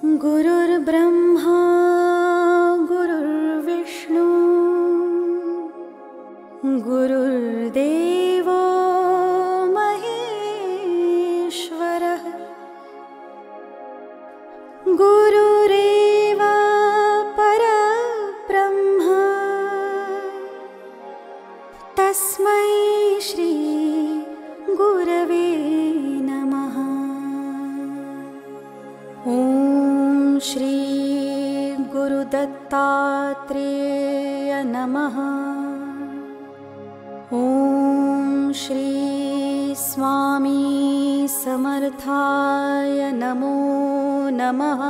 गुरुर्ब्रह्मा गुरुर्विष्णु गुरुर्देवो महेश्वरः गुरुरेव परब्रह्म तस्मै श्री गुरवे नमः। ॐ श्री गुरुदत्तात्रेय नमः। ॐ श्री स्वामी समर्थाय नमो नमः।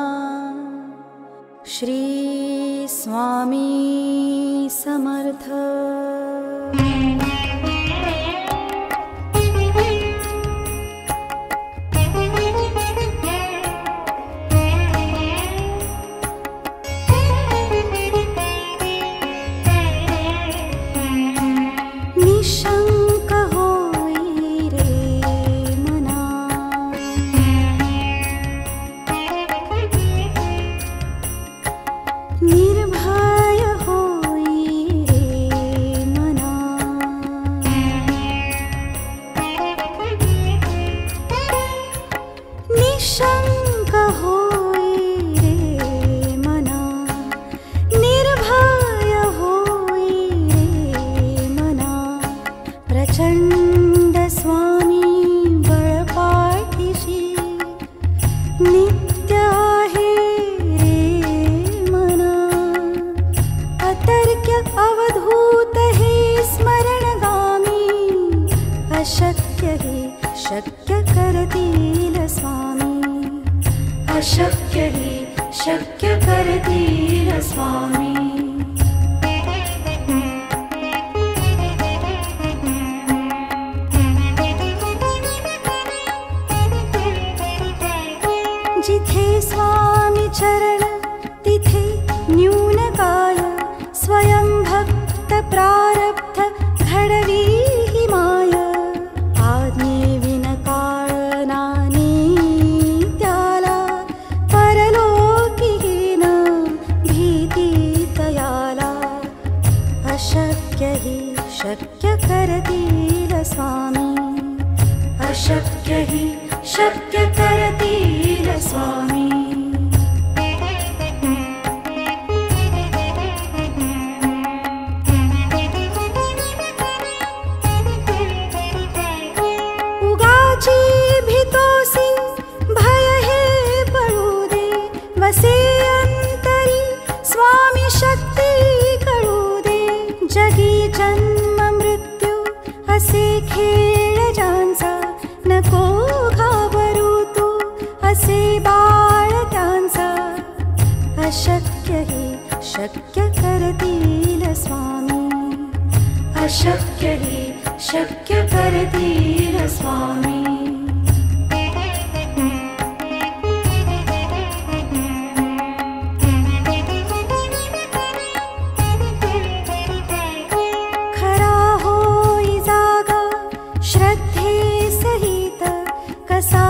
श्री स्वामी समर्थ। निशंक होई रे मना, निर्भय होई रे मना, निशंक होई रे मना, निर्भय होई रे मना। प्रचंड स्वामी बळपाठीशी नित्य आहे रे मना। अतर्क्य अवधूत हे स्मरणगामी, अशक्य हे शक्य करतील स्वामी, अशक्य हे शक्य करतील स्वामी। जिथे स्वामी चरण तिथे न्यून काल, स्वयं भक्त प्रारब्ध घडवी ही माय। आज्ञे विन काळ नानी त्याला, परलोकी न भीती तयाला। अशक्य हि शक्य करतील स्वामी, अशक्य हि शक्य करतील स्वामी। उगाची भीतोसी भय हे पडू दे, वसे अंतरी स्वामी शक्ती कळू दे। जगी जन्म मृत्यू असे खेळ ज्यांचा, नको घाबरू तू असे बाळ त्यांचा। अशक्य हि शक्य करतील स्वामी, अशक्य हि शक्य करतील स्वामी। खरा होई जागा श्रद्धे सहित, कसा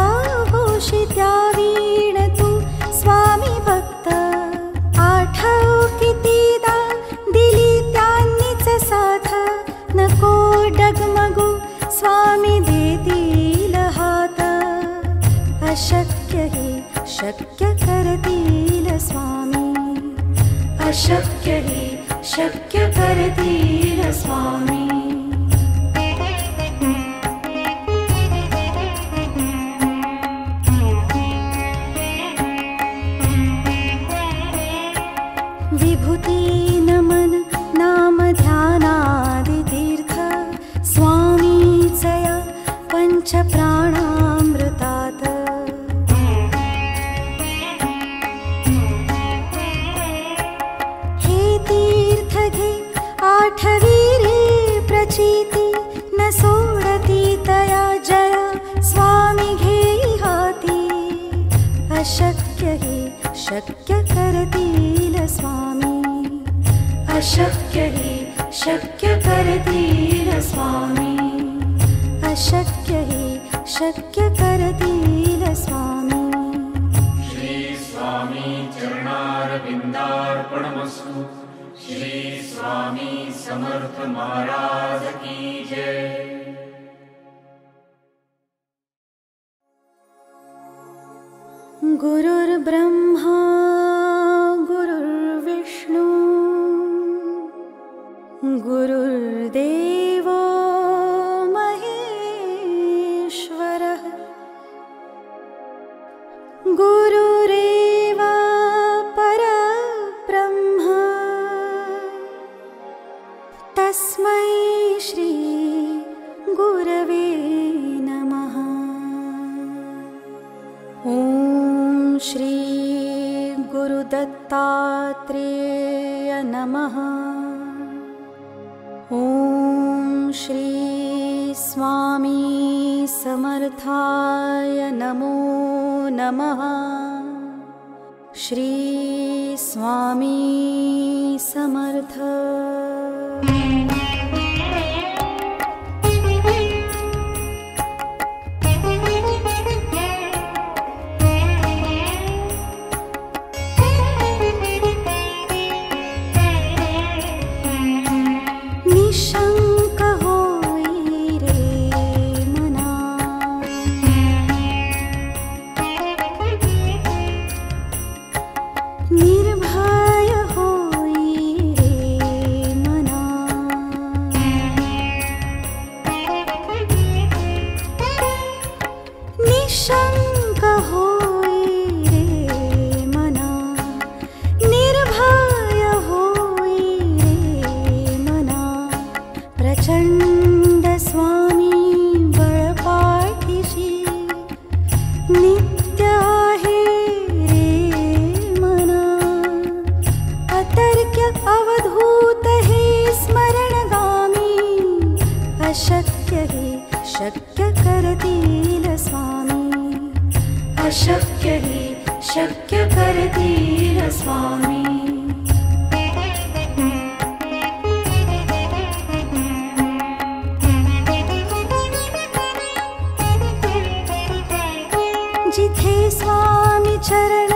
होशी त्या वीण तू स्वामी भक्त। आठव कितीदा दिली त्यांनीच साथ, नको डगमगू स्वामी देतील हात। अशक्य हि शक्य करतील स्वामी, अशक्य हि शक्य करतील स्वामी। विभूती नमन नाम ध्यानादि तीर्थ, स्वामीचया पंच प्राणामृतात। हे तीर्थ घे आठवी रे प्रचिती, न सोडती तया जया स्वामी घेई हाती। अशक्य हि शक्य करतील स्वामी, अशक्य हि शक्य करतील स्वामी। अशक्य हि शक्य करतील स्वामी। श्री स्वामी समर्थ महाराज की जय। गुरुर्ब्रह्मा गुरुर्विष्णु गुरुर्देवो महेश्वरः गुरुरेव परब्रह्म तस्मै श्री गुरवे नमः। ॐ श्री गुरुदत्तात्रेय नमः। ॐ श्री स्वामी समर्थाय नमो नमः। श्री स्वामी समर्थ। निशंक होई रे मना, निर्भय होई रे मना। निशंक होई रे मना, निर्भय होई रे मना। प्रचंड स्वामी बळपाठीशी नित्य आहे रे मना। अतर्क्य अवधूत हे स्मरणगामी, अशक्य हे शक्य करतील स्वामी। अशक्य हे शक्य करतील स्वामी। जिथे स्वामी चरण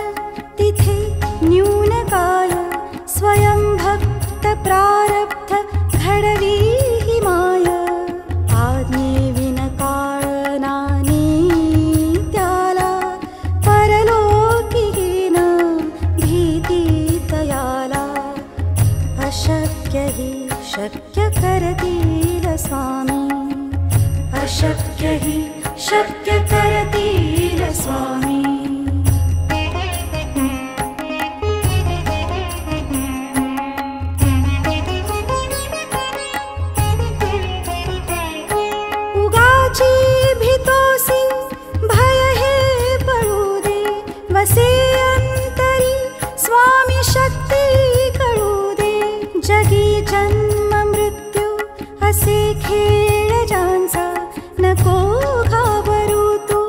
तिथे न्यून काय, स्वयं भक्त प्रारब्ध घडवी ही माय। आज्ञे विन काळ नानी त्याला, परलोकीहीन भीती तयाला। अशक्य हि शक्य करतील स्वामी। अशक्य हि शक्य करतील स्वामी। उगाची भीतोसी भय हे पळू दे, वसे अंतरी स्वामी शक्ती कळू दे। जगी जन्म मृत्यू असे खेळ ज्यांचा, नको घाबरू तू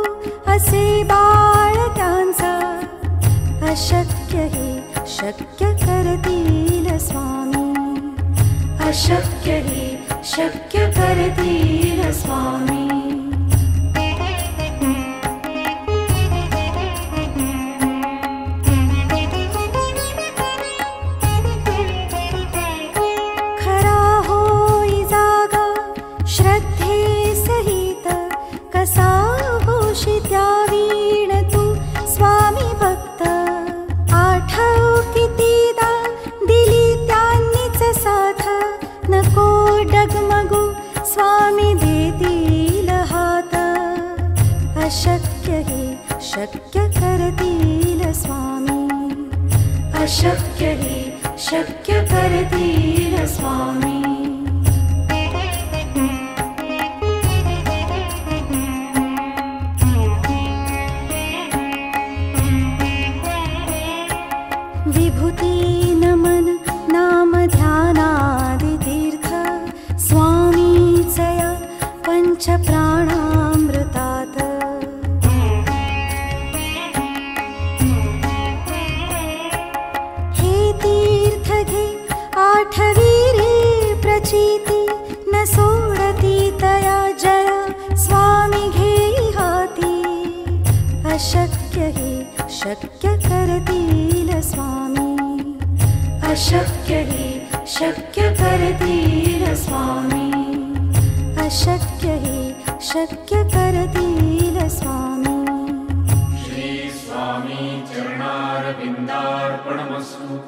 असे बाळ त्यांचा। अशक्य हे शक्य करतील स्वामी। अशक्य हे शक्य करतील स्वामी। खरा होई जागा श्रद्धे सहित, कसा होशी त्या वीण तू स्वामी भक्त। आठव कितीदा दिली त्यांनीच साथ, नको डगमगू स्वामी देतील हात। अशक्य हे शक्य करतील स्वामी। अशक्य हे शक्य करतील स्वामी। विभूती नमन नाम ध्यानादि तीर्थ, स्वामीचया पंच प्राणामृतात। हे तीर्थ घे आठवी रे प्रचिती, न सोडती तया जया स्वामी घेई हाती। अशक्य हि शक्य करतील स्वामी। अशक्य हि शक्य करतील स्वामी, अशक्य हे शक्य करतील स्वामी। श्री स्वामी चरणारविंदार्पणमस्तु।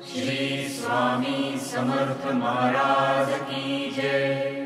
श्री स्वामी समर्थ महाराज की जय।